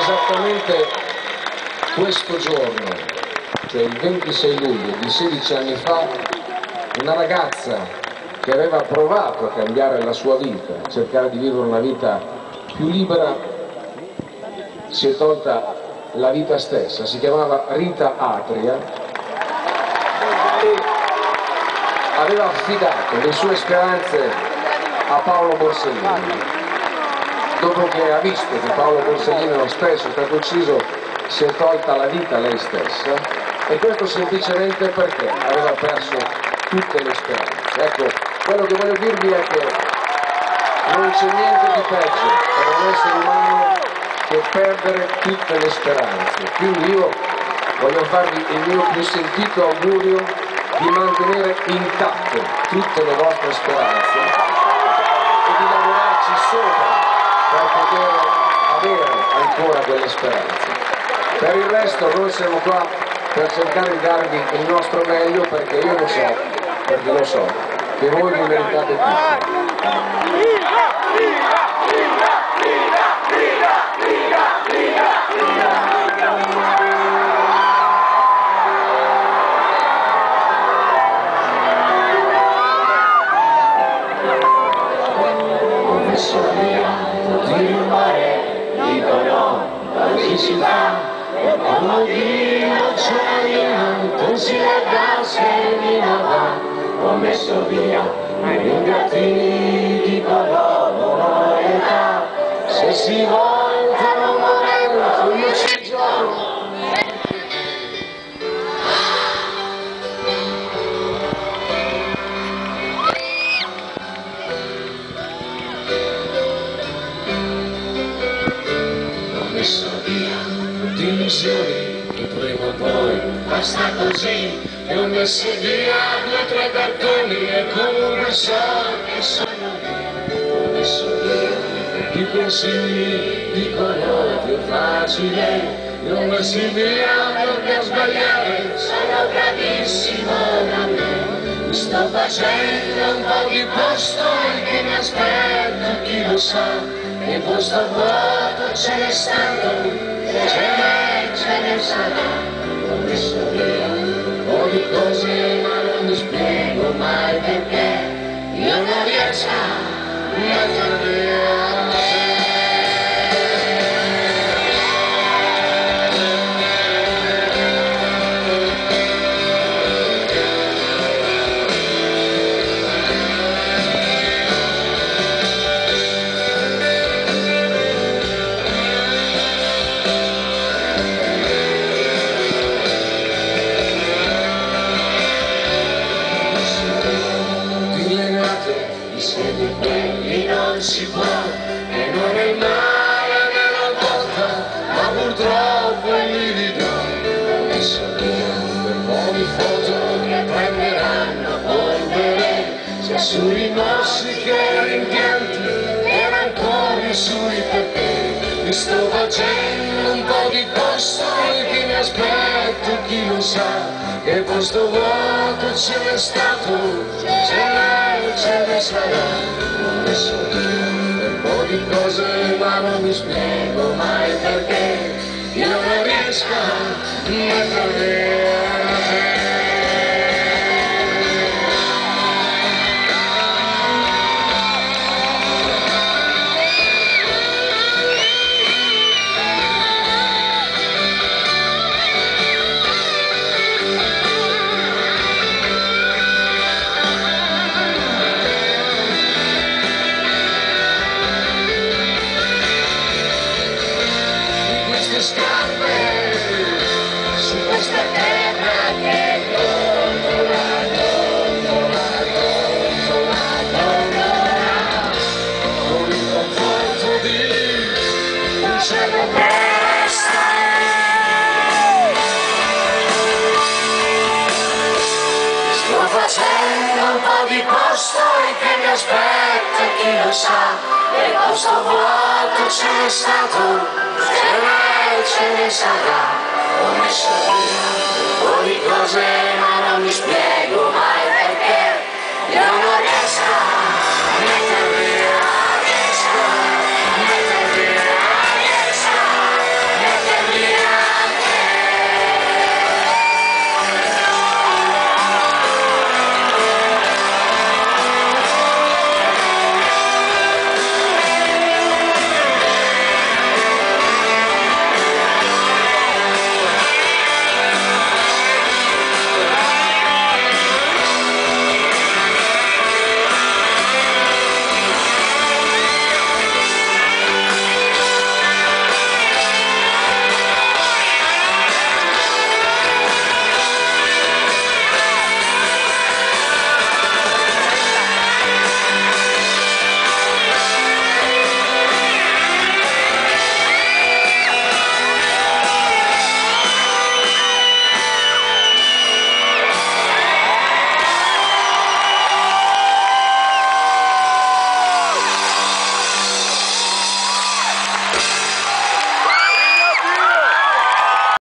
Esattamente questo giorno, cioè il 26 luglio di 16 anni fa, una ragazza che aveva provato a cambiare la sua vita, a cercare di vivere una vita più libera, si è tolta la vita stessa. Si chiamava Rita Atria e aveva affidato le sue speranze a Paolo Borsellino. Dopo che ha visto che Paolo Borsellino stesso è stato ucciso, si è tolta la vita lei stessa, e questo semplicemente perché aveva perso tutte le speranze. Ecco, quello che voglio dirvi è che non c'è niente di peggio per un essere umano che perdere tutte le speranze. Quindi io voglio farvi il mio più sentito augurio di mantenere intatte tutte le vostre speranze e di lavorarci sopra per poter avere ancora quelle speranze. Per il resto noi siamo qua per cercare di darvi il nostro meglio, perché io lo so, che voi vi meritate tutto. Si va, e come Dio c'è si legga se mi va, ho messo via i ringraziamenti di coloro e là, se si voltano morendo io ci gioco. Illusioni che prima o poi basta così, e ho messo via 2 o 3 cartoni e comunque so che sono io. Ho messo via più consigli di colore più facile, e ho messo via perché a sbagliare sono bravissimo da me. Mi sto facendo un po' di posto e che mi aspetto chi lo sa, e posto vuoto ce n'è stato, ce ne sarà. Ho messo via un po' di cose ma non mi spiego mai perché io non riesco a mettere via te. Non si può, e non è male nella volta, ma purtroppo mi ridò. Ho messo via quel po' di foto che prenderanno polvere, sia sui rimorsi che rimpianti, e rancori sui perché. Mi sto facendo un po' di posto e che mi aspetto chi lo sa, che posto vuoto ce n'è stato, ce ne sarà. Ho messo via un po' di cose ma non mi spiego mai perché io non riesco a mettere via te. Su questa terra che dondola, con il conforto di un cielo presto. Sto facendo un po' di posto e che mi aspetta chi lo sa, e posto vuoto ce n'è stato, ce ne sarà. Ho messo via un po' di cose ma non mi spiego mai perché io non riesco